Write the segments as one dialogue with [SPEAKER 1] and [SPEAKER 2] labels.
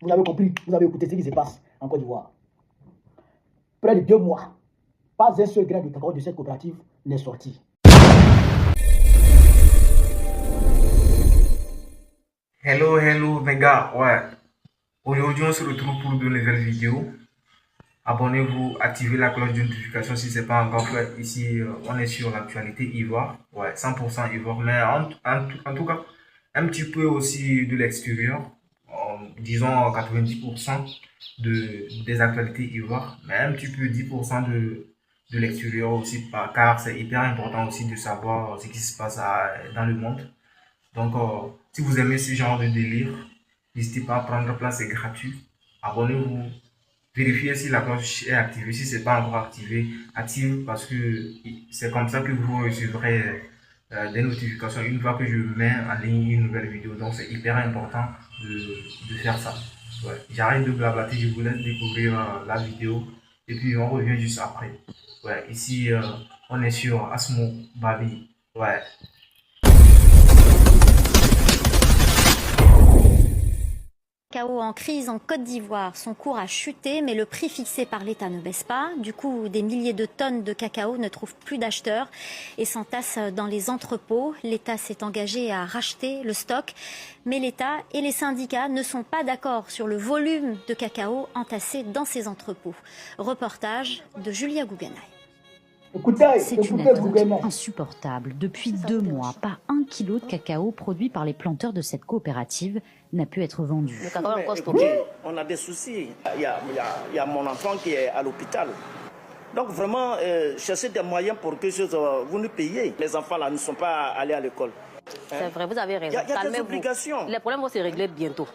[SPEAKER 1] Vous avez compris, vous avez écouté ce qui se passe en Côte d'Ivoire. Près de 2 mois, pas un seul grain de cacao de cette coopérative n'est sorti.
[SPEAKER 2] Hello mes gars, ouais. Aujourd'hui on se retrouve pour de nouvelles vidéos. Abonnez-vous, activez la cloche de notification si ce n'est pas encore fait. Ici, on est sur l'actualité Ivoire. Ouais, 100% Ivoire, mais en tout cas, un petit peu aussi de l'extérieur. Disons 90% des actualités Ivoire, mais un petit peu 10% de l'extérieur aussi, car c'est hyper important aussi de savoir ce qui se passe dans le monde. Donc, si vous aimez ce genre de délire, n'hésitez pas à prendre place, c'est gratuit. Abonnez-vous. Vérifiez si la cloche est activée. Si ce n'est pas encore activé, active parce que c'est comme ça que vous recevrez des notifications une fois que je mets en ligne une nouvelle vidéo. Donc, c'est hyper important de faire ça. Ouais. J'arrête de blablater, je vous laisse découvrir la vidéo et puis on revient juste après. Ouais. Ici, on est sur Asmo Babi. Ouais.
[SPEAKER 3] Cacao en crise en Côte d'Ivoire. Son cours a chuté, mais le prix fixé par l'État ne baisse pas. Du coup, des milliers de tonnes de cacao ne trouvent plus d'acheteurs et s'entassent dans les entrepôts. L'État s'est engagé à racheter le stock, mais l'État et les syndicats ne sont pas d'accord sur le volume de cacao entassé dans ces entrepôts. Reportage de Julia Gougenay.
[SPEAKER 4] C'est une attente insupportable. Depuis 2 mois, pas 1 kilo de cacao produit par les planteurs de cette coopérative n'a pu être vendu.
[SPEAKER 5] Le cacao est encore stocké. On a des soucis. Il y a mon enfant qui est à l'hôpital. Donc vraiment, cherchez des moyens pour que vous nous payiez. Les enfants là ne sont pas allés à l'école.
[SPEAKER 6] C'est vrai, vous avez raison.
[SPEAKER 5] Il y a des obligations.
[SPEAKER 6] Les problèmes vont se régler bientôt.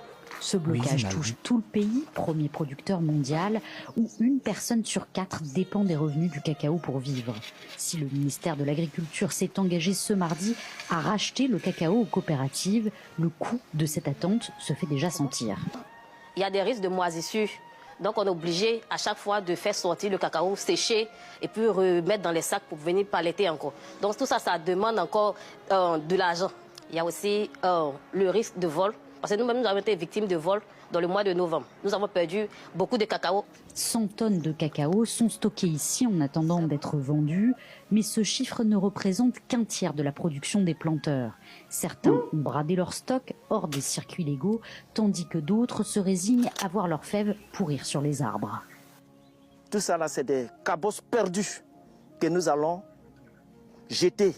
[SPEAKER 4] Ce blocage touche tout le pays, premier producteur mondial, où 1 personne sur 4 dépend des revenus du cacao pour vivre. Si le ministère de l'Agriculture s'est engagé ce mardi à racheter le cacao aux coopératives, le coût de cette attente se fait déjà sentir.
[SPEAKER 6] Il y a des risques de moisissure. Donc on est obligé à chaque fois de faire sortir le cacao séché et puis remettre dans les sacs pour venir paletter encore. Donc tout ça, ça demande encore de l'argent. Il y a aussi le risque de vol. Parce que nous-mêmes, nous avons été victimes de vol dans le mois de novembre. Nous avons perdu beaucoup de cacao.
[SPEAKER 4] 100 tonnes de cacao sont stockées ici en attendant d'être vendues, mais ce chiffre ne représente qu'un tiers de la production des planteurs. Certains ont bradé leur stock hors des circuits légaux, tandis que d'autres se résignent à voir leurs fèves pourrir sur les arbres.
[SPEAKER 5] Tout ça là, c'est des cabosses perdus que nous allons jeter.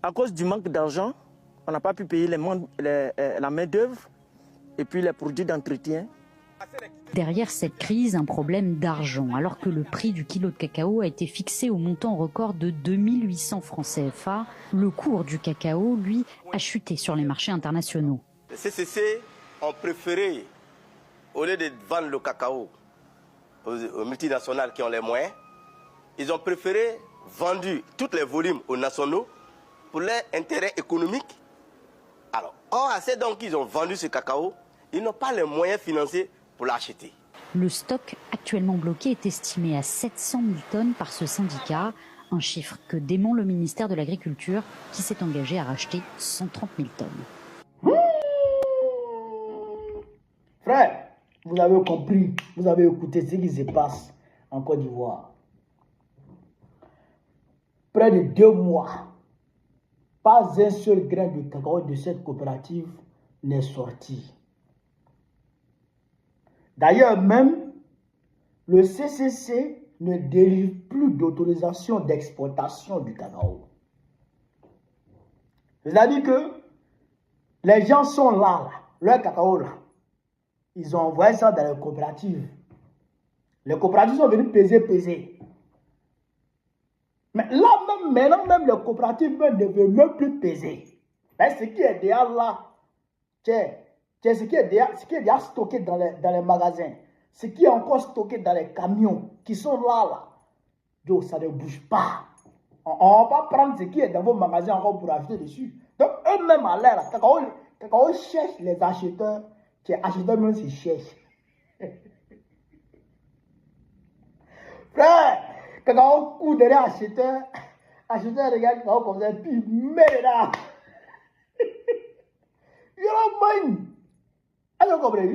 [SPEAKER 5] À cause du manque d'argent, on n'a pas pu payer la main-d'œuvre et puis les produits d'entretien.
[SPEAKER 4] Derrière cette crise, un problème d'argent. Alors que le prix du kilo de cacao a été fixé au montant record de 2800 francs CFA, le cours du cacao, lui, a chuté sur les marchés internationaux.
[SPEAKER 7] Les CCC ont préféré, au lieu de vendre le cacao aux multinationales qui ont les moyens, ils ont préféré vendre tous les volumes aux nationaux pour leur intérêt économique. Alors, à ces donc ils ont vendu ce cacao, ils n'ont pas les moyens financiers pour l'acheter.
[SPEAKER 4] Le stock actuellement bloqué est estimé à 700 000 tonnes par ce syndicat, un chiffre que dément le ministère de l'Agriculture qui s'est engagé à racheter 130 000 tonnes.
[SPEAKER 1] Frère, vous avez compris, vous avez écouté ce qui se passe en Côte d'Ivoire. Près de 2 mois. Pas un seul grain de cacao de cette coopérative n'est sorti. D'ailleurs, même le CCC ne délivre plus d'autorisation d'exportation du cacao. C'est-à-dire que les gens sont là, leur cacao là. Ils ont envoyé ça dans les coopératives. Les coopératives sont venues peser. Mais là même, maintenant même les coopératives ne veulent même plus peser. Mais ce qui est déjà là, c'est ce qui est déjà stocké dans les magasins. Ce qui est encore stocké dans les camions qui sont là. Donc ça ne bouge pas. On ne va pas prendre ce qui est dans vos magasins encore pour acheter dessus. Donc eux-mêmes à l'air, cacao cherche les acheteurs. Les acheteurs même s'ils cherchent. Frère, cacao court derrière acheteur regarde cacao comme ça, puis met là. You know, man. Alors, vous comprenez?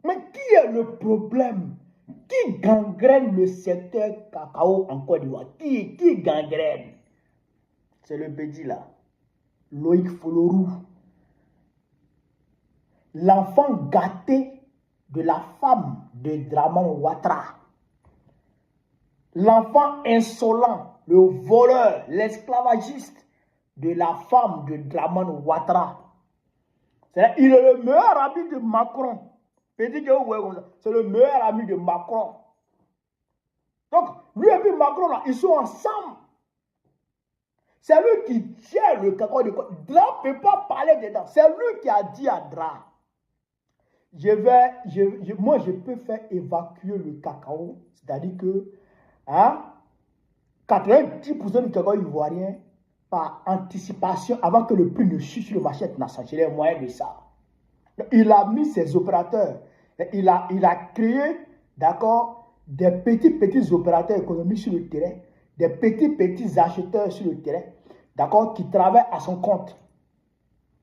[SPEAKER 1] Mais qui est le problème? Qui gangrène le secteur cacao en Côte d'Ivoire? Qui gangrène? C'est le petit là, Loïc Folorou. L'enfant gâté de la femme de Dramane Ouattara. L'enfant insolent, le voleur, l'esclavagiste de la femme de Dramane Ouattara. Il est le meilleur ami de Macron. C'est le meilleur ami de Macron. Donc, lui et puis Macron, là, ils sont ensemble. C'est lui qui gère le cacao de Côte. Dra ne peut pas parler dedans. C'est lui qui a dit à Dra. Moi, je peux faire évacuer le cacao. C'est-à-dire que 90% du cacao ivoirien par anticipation avant que le prix ne chute sur le marché international. J'ai les moyens de ça. Il a mis ses opérateurs. Il a créé, d'accord, des petits opérateurs économiques sur le terrain, des petits acheteurs sur le terrain, d'accord, qui travaillent à son compte,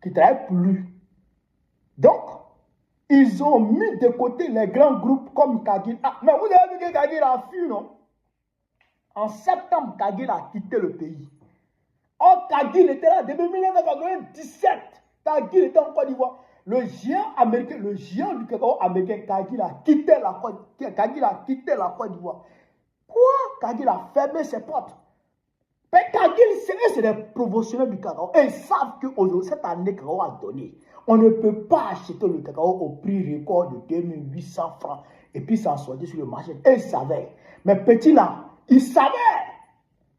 [SPEAKER 1] qui travaillent pour lui. Donc, ils ont mis de côté les grands groupes comme Kagil. Ah, mais vous avez vu que Kagil a fui, non? En septembre, Kagil a quitté le pays. Or, Kagil était là depuis 1997. Kagil était en Côte d'Ivoire. Le géant américain, le géant du cacao américain, Kagil a quitté la Côte d'Ivoire. Quoi? Kagil a fermé ses portes. Mais Kagil, c'est des promotionnels du cacao. Et ils savent qu'aujourd'hui, cette année, le cacao a donné. On ne peut pas acheter le cacao au prix record de 2800 francs et puis s'en sortir sur le marché. Et ils savaient. Mais petit là, il savait.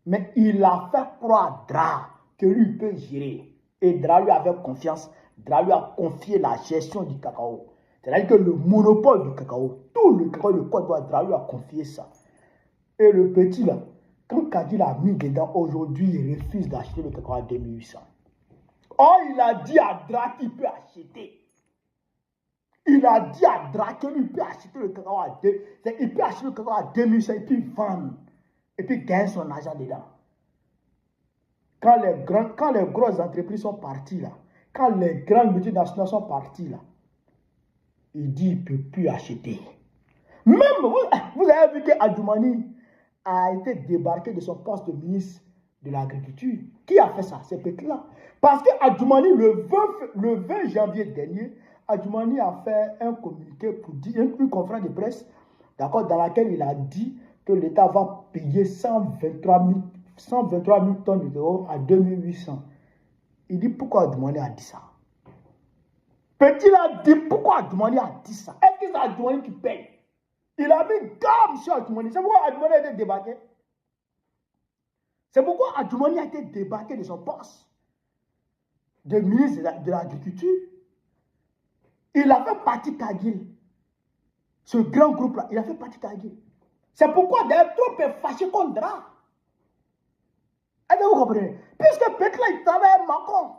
[SPEAKER 1] Mais il a fait croire à Dra que lui peut gérer. Et Dra lui avait confiance. Dra lui a confié la gestion du cacao. C'est-à-dire que le monopole du cacao, tout le cacao de Côte d'Ivoire, Dra lui a confié ça. Et le petit là, quand Kagil a mis dedans, aujourd'hui, il refuse d'acheter le cacao à 2800. Or, il a dit à Dra qu'il peut acheter. Il a dit à Dra qu'il peut acheter le cacao à 2800. Il peut acheter le cacao à 2800 et puis vendre. Et puis gagner son argent dedans. Quand les grosses entreprises sont parties là, quand les grandes multinationales sont parties là, il dit qu'il ne peut plus acheter. Même, vous avez vu que Adjoumani a été débarqué de son poste de ministre de l'Agriculture. Qui a fait ça? C'est Petla. Parce que Adjoumani, le 20 janvier dernier, Adjoumani a fait un communiqué pour dire, une conférence de presse, d'accord, dans laquelle il a dit que l'État va payer 123 000 tonnes de cacao à 2800. Il dit pourquoi Adjoumani a dit ça? Petit a dit pourquoi Adjoumani a dit ça? Est-ce que c'est Adjoumani qui paye? Il a mis gomme sur Adjoumani. C'est pourquoi Adjoumani a été débarqué. C'est pourquoi Adjoumani a été débarqué de son poste de ministre de l'Agriculture. Il a fait partie Kagil. Ce grand groupe-là, il a fait partie Kagil. C'est pourquoi d'ailleurs tout est fâché contre Dra. Est-ce que vous comprenez? Puisque Petla, il travaille avec Macron.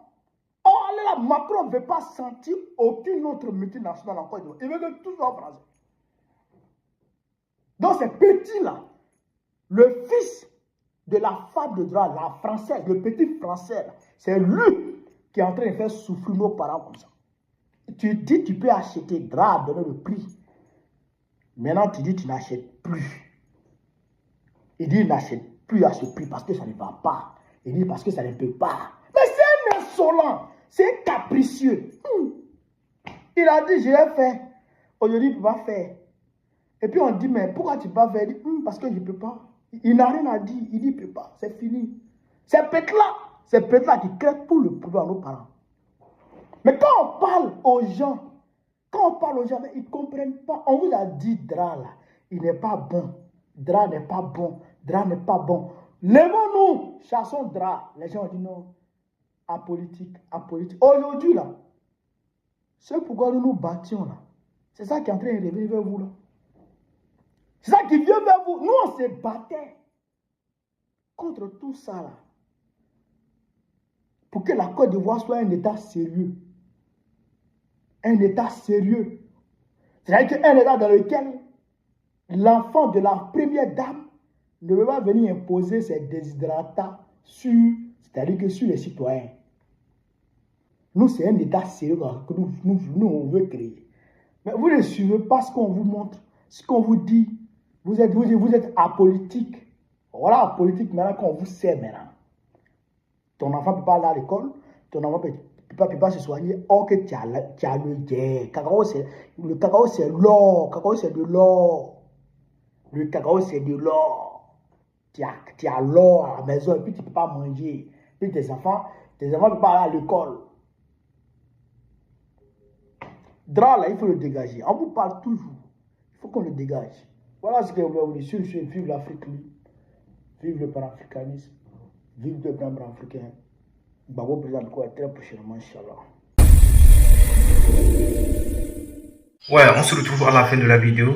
[SPEAKER 1] Or, là, Macron ne veut pas sentir aucune autre multinationale en Côte d'Ivoire. Il veut que tout soit français. Donc, c'est petit là, le fils de la femme de Dra, la française, le petit français, c'est lui qui est en train de faire souffrir nos parents comme ça. Tu dis tu peux acheter, Dra a donné le prix. Maintenant, tu dis tu n'achètes plus. Il dit il n'achète plus à ce prix parce que ça ne va pas. Il dit parce que ça ne peut pas. Mais c'est un insolent, c'est capricieux. Il a dit je l'ai fait. Aujourd'hui, il ne peut pas faire. Et puis on dit, mais pourquoi tu ne peux pas faire? Il dit, parce que je ne peux pas. Il n'a rien à dire. Il dit, il ne peut pas. C'est fini. C'est Petla qui crée tout le problème à nos parents. Mais quand on parle aux gens, mais ils ne comprennent pas. On vous a dit, Dra, là, il n'est pas bon. Dra n'est pas bon. Dra n'est pas bon. Lèvons-nous, chassons Dra. Les gens ont dit non. Apolitique. Aujourd'hui, là, c'est pourquoi nous nous battions, là. C'est ça qui est en train de revenir vers vous, là. C'est ça qui vient vers vous. Nous, on se battait contre tout ça, là. Pour que la Côte d'Ivoire soit un État sérieux. Un État sérieux. C'est-à-dire qu'un État dans lequel l'enfant de la première dame ne veut pas venir imposer ses déshydratats c'est-à-dire que sur les citoyens. Nous, c'est un État sérieux que nous on veut créer. Mais vous ne suivez pas ce qu'on vous montre, ce qu'on vous dit. Vous êtes apolitique. Voilà, apolitique maintenant qu'on vous sait maintenant. Ton enfant ne peut pas aller à l'école, ton enfant ne peut pas se soigner. Or que tu as le jet. Le cacao, c'est l'or. Le cacao, c'est de l'or. Le cacao, c'est de l'or. Tu as l'or à la maison et puis tu ne peux pas manger. Puis tes enfants ne peuvent pas aller à l'école. Drap, là, il faut le dégager. On vous parle toujours. Il faut qu'on le dégage. Voilà ce que je voulais vous dire. Vive l'Afrique libre. Vive le panafricanisme. Vive le plan africain. Babo présente quoi très prochainement, Inch'Allah.
[SPEAKER 2] Ouais, on se retrouve à la fin de la vidéo.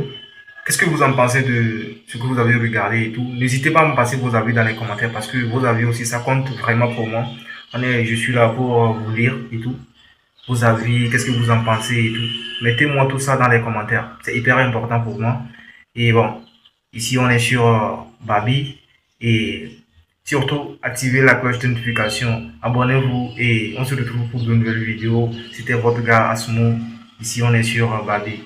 [SPEAKER 2] Qu'est-ce que vous en pensez de ce que vous avez regardé et tout? N'hésitez pas à me passer vos avis dans les commentaires parce que vos avis aussi, ça compte vraiment pour moi. Je suis là pour vous lire et tout. Vos avis, qu'est-ce que vous en pensez et tout. Mettez-moi tout ça dans les commentaires. C'est hyper important pour moi. Et bon, ici on est sur Babi. Et surtout, activez la cloche de notification. Abonnez-vous et on se retrouve pour de nouvelles vidéos. C'était votre gars Asmo. Ici on est sur Babi.